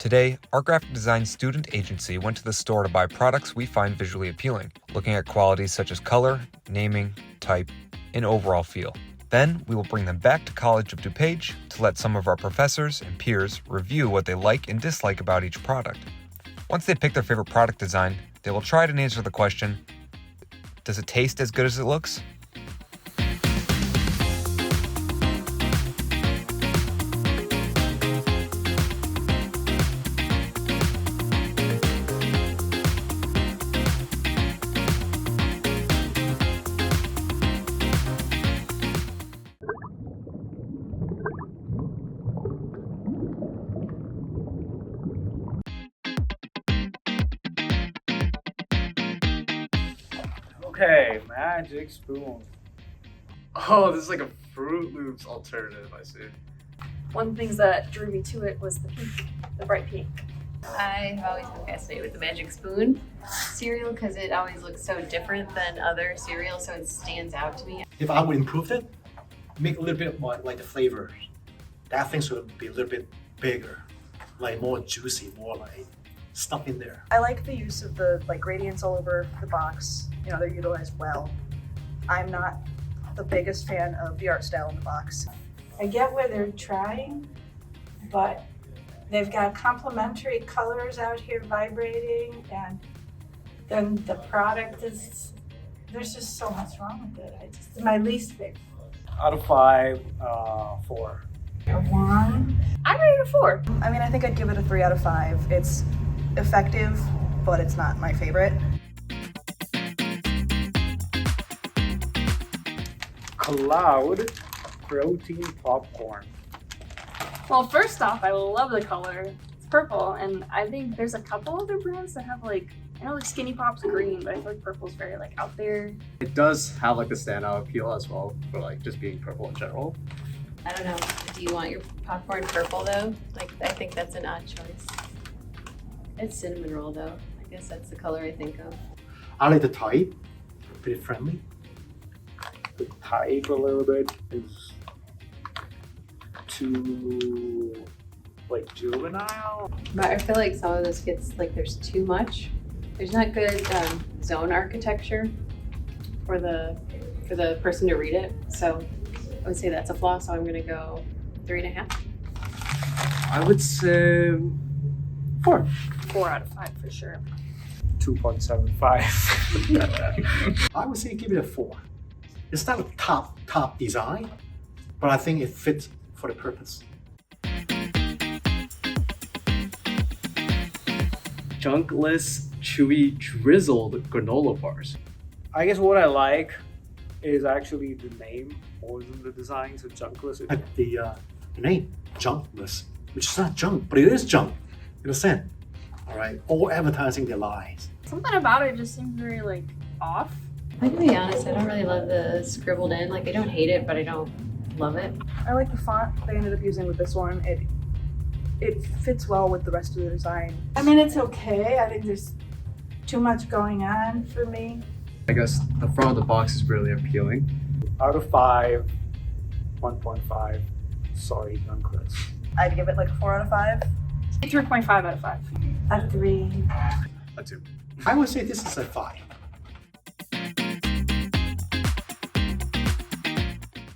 Today, our graphic design student agency went to the store to buy products we find visually appealing, looking at qualities such as color, naming, type, and overall feel. Then, we will bring them back to College of DuPage to let some of our professors and peers review what they like and dislike about each product. Once they pick their favorite product design, they will try to answer the question, does it taste as good as it looks? Okay, magic spoon. Oh, this is like a Fruit Loops alternative, I see. One of the things that drew me to it was the pink, the bright pink. I've always been fascinated with the Magic Spoon cereal because it always looks so different than other cereals, so it stands out to me. If I would improve it, make a little bit more like the flavors. That thing should be a little bit bigger, like more juicy, more like stuff in there. I like the use of the gradients all over the box. You know, they're utilized well. I'm not the biggest fan of the art style in the box. I get where they're trying, but they've got complementary colors out here vibrating, and then the product is, there's just so much wrong with it. It's my least favorite. Out of 5, 4. A 1. I rate it a 4. I mean, I think I'd give it a 3 out of 5. It's effective, but it's not my favorite. Cloud protein popcorn. Well, first off, I love the color. It's purple, and I think there's a couple other brands that have I know Skinny Pop's green, but I feel like purple's very out there. It does have the standout appeal as well for just being purple in general. I don't know. Do you want your popcorn purple though? I think that's an odd choice. It's cinnamon roll though. I guess that's the color I think of. I like the type, pretty friendly. The type a little bit is too juvenile. But I feel like some of this gets there's too much. There's not good zone architecture for the person to read it. So I would say that's a flaw. So I'm gonna go 3.5. I would say 4. 4 out of 5 for sure. 2.75. I would say give it a 4. It's not a top design, but I think it fits for the purpose. Junkless, chewy, drizzled granola bars. I guess what I like is actually the name more than the design. So junkless. The name, junkless, which is not junk, but it is junk in a sense. All right, all advertising their lies. Something about it just seems very off. I can be honest, I don't really love the scribbled in. I don't hate it, but I don't love it. I like the font they ended up using with this one. It fits well with the rest of the design. I mean, it's okay. I think there's too much going on for me. I guess the front of the box is really appealing. Out of 5, 1.5. Sorry, junkless. I'd give it a 4 out of 5. 3.5 out of 5. A 3. A 2. I would say this is a 5.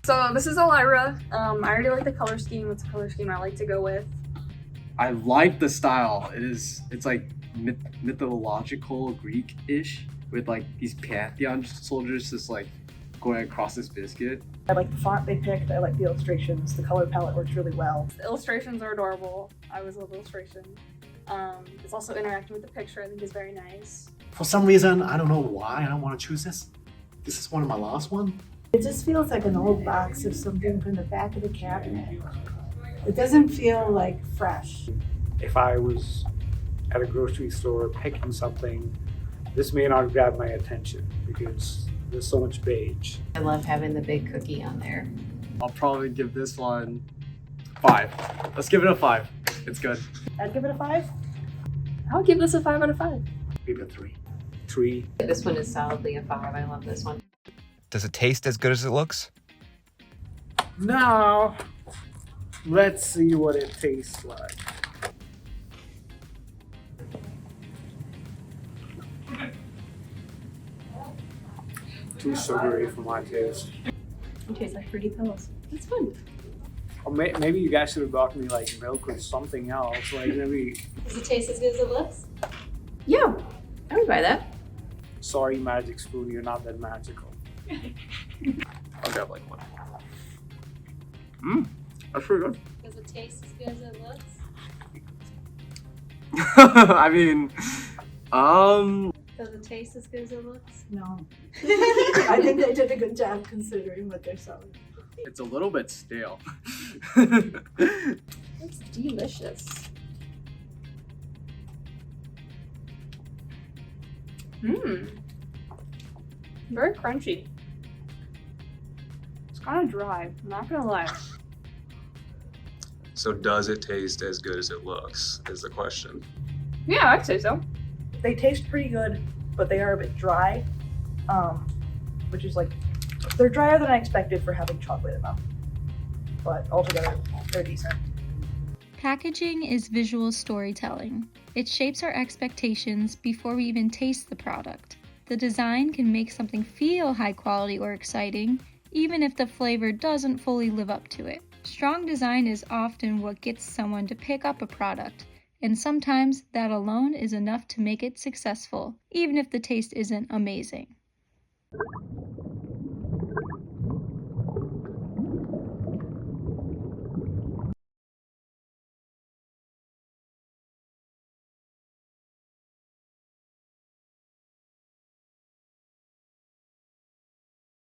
So this is Elira. I already like the color scheme. It's a color scheme I like to go with. I like the style. It's mythological Greek-ish with these Pantheon soldiers just going across this biscuit. I like the font they picked. I like the illustrations. The color palette works really well. The illustrations are adorable. I always love illustrations. It's also interacting with the picture. I think is very nice. For some reason, I don't know why I don't want to choose this. This is one of my last one. It just feels like an old box of something from the back of the cabinet. It doesn't feel fresh. If I was at a grocery store picking something, this may not grab my attention because there's so much beige. I love having the big cookie on there. I'll probably give this one 5. Let's give it a 5. It's good. I'd give it a 5. I would give this a 5 out of 5. Maybe a 3. 3. This one is solidly a 5. I love this one. Does it taste as good as it looks? Now, let's see what it tastes like. too sugary for my taste. It tastes like Fruity Pebbles. That's fun. Or maybe you guys should have brought me like milk or something else. Like maybe. Does it taste as good as it looks? Yeah, I would buy that. Sorry, Magic Spoon, you're not that magical. I'll grab like one. That's pretty good. Does it taste as good as it looks? I mean, Does it taste as good as it looks? No. I think they did a good job considering what they're selling. it's a little bit stale. It's delicious. Very crunchy. It's kind of dry, I'm not gonna lie. So does it taste as good as it looks is the question. Yeah, I'd say so. They taste pretty good, but they are a bit dry, which is like, they're drier than I expected for having chocolate in them. But altogether, they're decent. Packaging is visual storytelling. It shapes our expectations before we even taste the product. The design can make something feel high quality or exciting, even if the flavor doesn't fully live up to it. Strong design is often what gets someone to pick up a product, and sometimes that alone is enough to make it successful, even if the taste isn't amazing.